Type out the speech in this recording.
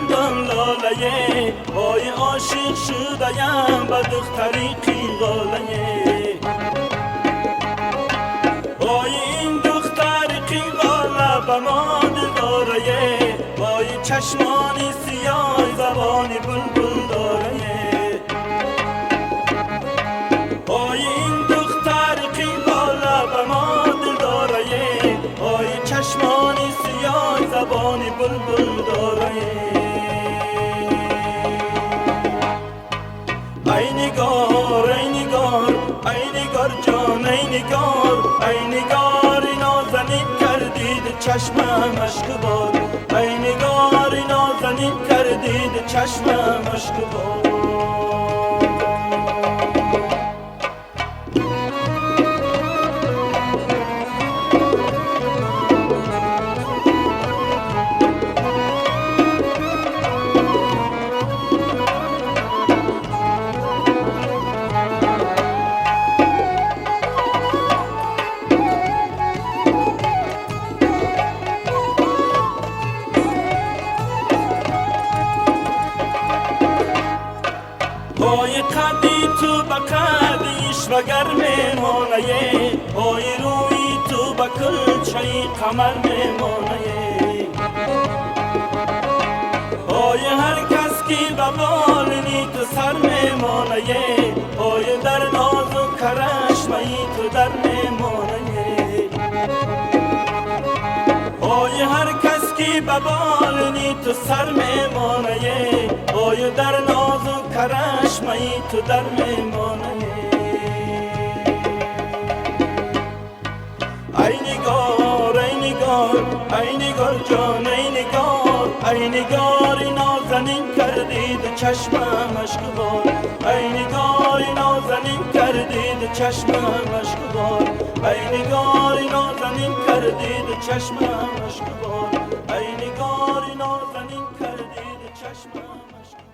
چندان لاله وای عاشق شده‌ام به دختری قیغاله وای این دختر قیغاله به ما دل داره وای چشمانی سیاه زبانی بلبل داره وای این دختر قیغاله به ما دل داره وای چشمانی سیاه زبانی بلبل داره ای نگار ای نگار ای نگار جان ای نگار ای نگار نازنین کردید چشمم اشک بار ای نگار نازنین کردید چشمم اشک بار پای قدی تو به قدیش وگر میمانه پای روی تو به کلچه قمر میمانه پای هر کس که به بالنی تو سر میمانه پای در ناز و کرشمه تو در میمانه پای هر کس که به بالنی تو سر میمانه پای در ناز و کرشمه تو در میمانه ای نگار ای نگار ای نگار جان ای نگار ای نگار نازنین کردید چشمم اشک بار ای نگار نازنین کردید چشمم اشک بار ای نگار نازنین کردید چشمم اشک بار ای نگار نازنین کردید چشمم اشک